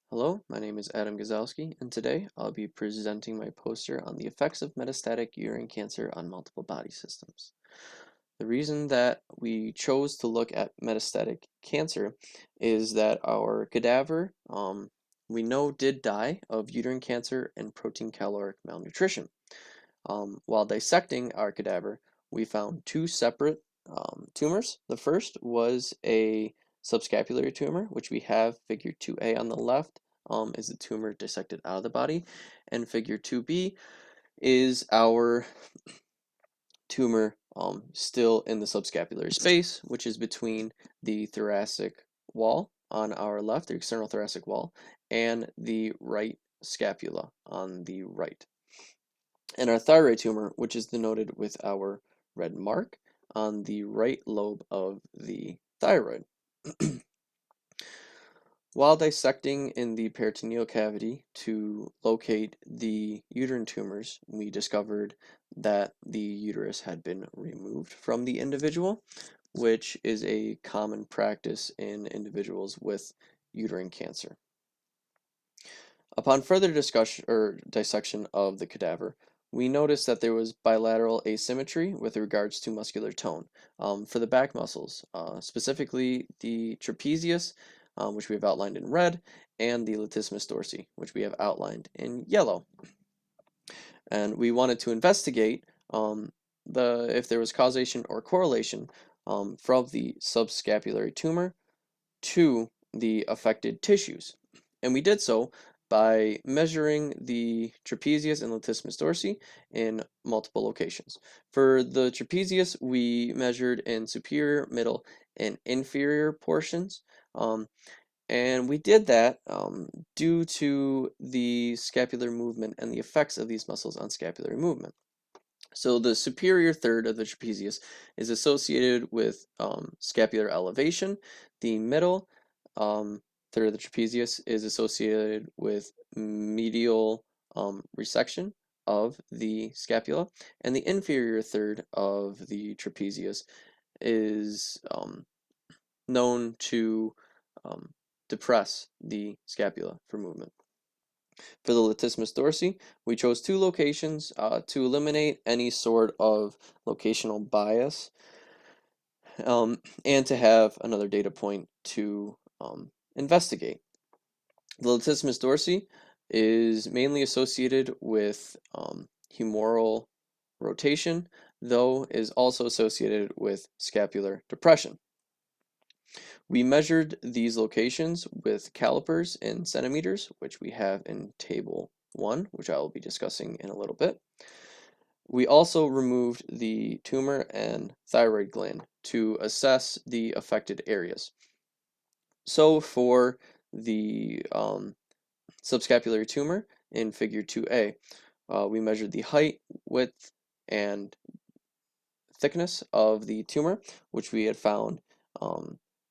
Hello, my name is Adam Gazowski, and today I'll be presenting my poster on the effects of metastatic uterine cancer on multiple body systems. The reason that we chose to look at metastatic cancer is that our cadaver, we know, did die of uterine cancer and protein caloric malnutrition. While dissecting our cadaver, we found two separate tumors. The first was a subscapulary tumor, which we have figure 2A on the left, is the tumor dissected out of the body, and figure 2B is our tumor still in the subscapulary space, which is between the thoracic wall on our left, the external thoracic wall, and the right scapula on the right. And our thyroid tumor, which is denoted with our red mark on the right lobe of the thyroid. While dissecting in the peritoneal cavity to locate the uterine tumors, we discovered that the uterus had been removed from the individual, which is a common practice in individuals with uterine cancer. Upon further discussion or dissection of the cadaver, we noticed that there was bilateral asymmetry with regards to muscular tone for the back muscles, specifically the trapezius, which we have outlined in red, and the latissimus dorsi, which we have outlined in yellow. And we wanted to investigate if there was causation or correlation from the subscapulary tumor to the affected tissues. And we did so by measuring the trapezius and latissimus dorsi in multiple locations. For the trapezius, we measured in superior, middle, and inferior portions. And we did that due to the scapular movement and the effects of these muscles on scapulary movement. So the superior third of the trapezius is associated with scapular elevation. The middle third of the trapezius is associated with medial resection of the scapula, and the inferior third of the trapezius is known to depress the scapula for movement. For the latissimus dorsi, we chose two locations to eliminate any sort of locational bias and to have another data point to investigate. The latissimus dorsi is mainly associated with humoral rotation, though is also associated with scapular depression. We measured these locations with calipers in centimeters, which we have in table 1, which I will be discussing in a little bit. We also removed the tumor and thyroid gland to assess the affected areas. So for the subscapulary tumor in figure 2A, we measured the height, width, and thickness of the tumor, which we had found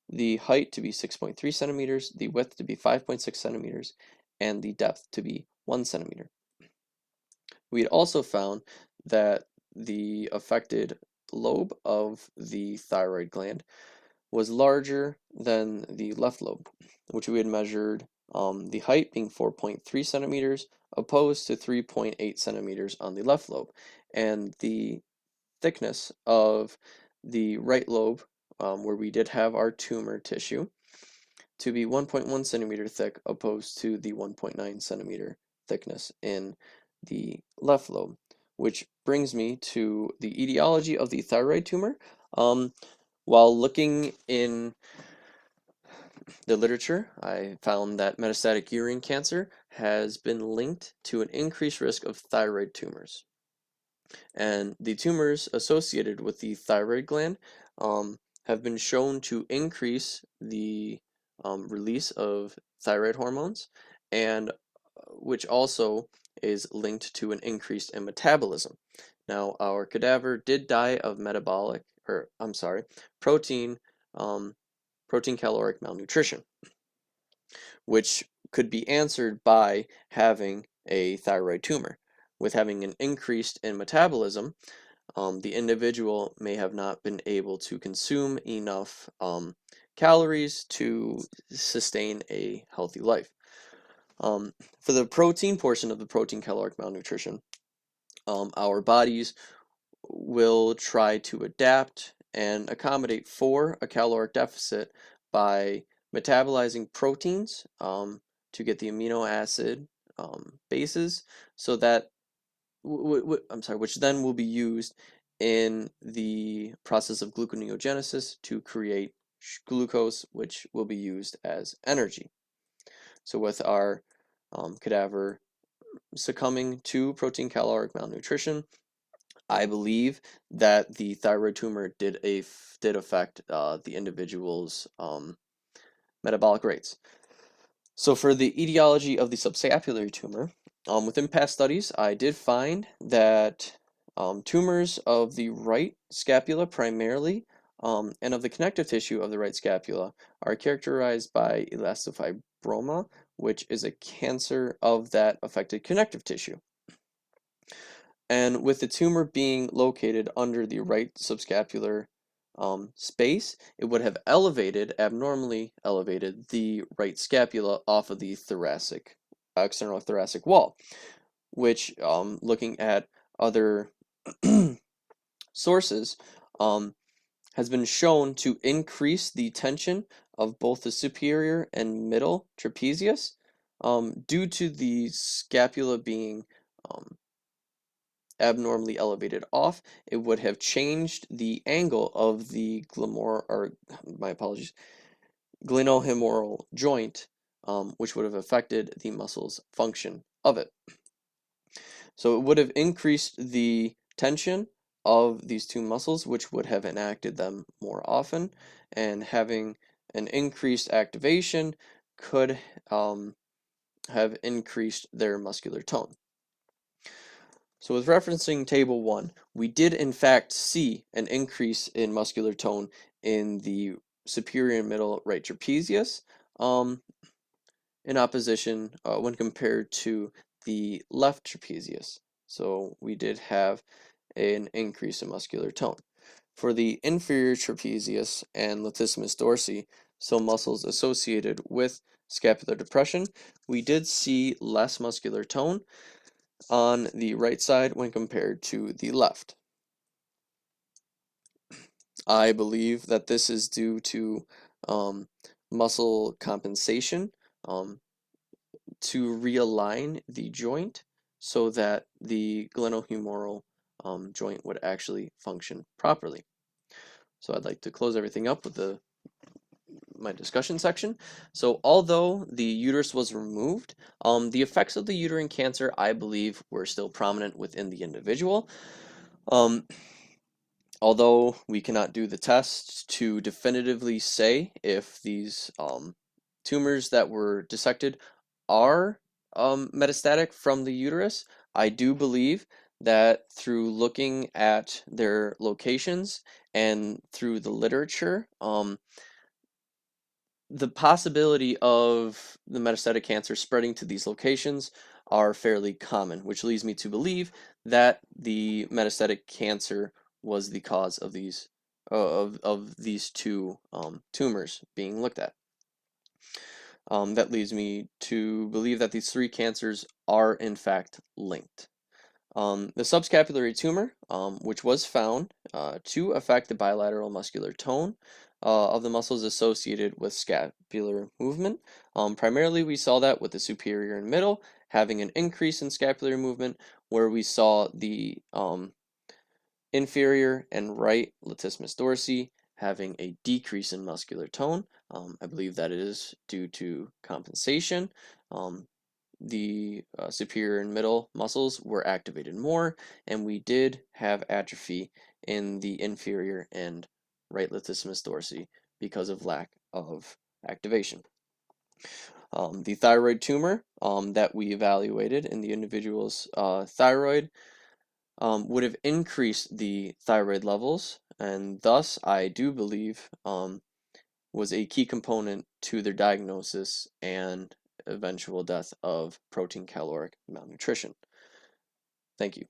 the height to be 6.3 centimeters, the width to be 5.6 centimeters, and the depth to be 1 centimeter. We had also found that the affected lobe of the thyroid gland was larger than the left lobe, which we had measured the height being 4.3 centimeters opposed to 3.8 centimeters on the left lobe, and the thickness of the right lobe, where we did have our tumor tissue, to be 1.1 centimeter thick opposed to the 1.9 centimeter thickness in the left lobe, which brings me to the etiology of the thyroid tumor. While looking in the literature, I found that metastatic uterine cancer has been linked to an increased risk of thyroid tumors. And the tumors associated with the thyroid gland have been shown to increase the release of thyroid hormones, and which also is linked to an increase in metabolism. Now, our cadaver did die of protein protein caloric malnutrition, which could be answered by having a thyroid tumor. With having an increase in metabolism, the individual may have not been able to consume enough calories to sustain a healthy life. For the protein portion of the protein caloric malnutrition, our bodies will try to adapt and accommodate for a caloric deficit by metabolizing proteins to get the amino acid bases, so that I'm sorry, which then will be used in the process of gluconeogenesis to create glucose, which will be used as energy. So with our cadaver succumbing to protein caloric malnutrition, I believe that the thyroid tumor did affect the individual's metabolic rates. So for the etiology of the subscapulary tumor, within past studies, I did find that tumors of the right scapula primarily, and of the connective tissue of the right scapula, are characterized by elastofibroma, which is a cancer of that affected connective tissue. And with the tumor being located under the right subscapular space, it would have abnormally elevated the right scapula off of the external thoracic wall, which, looking at other sources, um, has been shown to increase the tension of both the superior and middle trapezius, due to the scapula being um, abnormally elevated off. It would have changed the angle of the my apologies, glenohumeral joint, which would have affected the muscle's function of it. So it would have increased the tension of these two muscles, which would have enacted them more often, and having an increased activation could have increased their muscular tone. So with referencing table 1, we did in fact see an increase in muscular tone in the superior and middle right trapezius, in opposition when compared to the left trapezius. So we did have an increase in muscular tone. For the inferior trapezius and latissimus dorsi, so muscles associated with scapular depression, we did see less muscular tone on the right side when compared to the left. I believe that this is due to um, muscle compensation, to realign the joint so that the glenohumeral joint would actually function properly. So I'd like to close everything up with my discussion section. So although the uterus was removed, the effects of the uterine cancer, I believe, were still prominent within the individual. Um, Although we cannot do the test to definitively say if these tumors that were dissected are metastatic from the uterus, I do believe that through looking at their locations and through the literature, the possibility of the metastatic cancer spreading to these locations are fairly common, which leads me to believe that the metastatic cancer was the cause of these two tumors being looked at. That leads me to believe that these three cancers are in fact linked. The subscapulary tumor, which was found to affect the bilateral muscular tone of the muscles associated with scapular movement. Primarily, we saw that with the superior and middle having an increase in scapular movement, where we saw the inferior and right latissimus dorsi having a decrease in muscular tone. I believe that is due to compensation. The superior and middle muscles were activated more, and we did have atrophy in the inferior and right latissimus dorsi because of lack of activation. The thyroid tumor that we evaluated in the individual's thyroid would have increased the thyroid levels, and thus I do believe was a key component to their diagnosis and eventual death of protein caloric malnutrition. Thank you.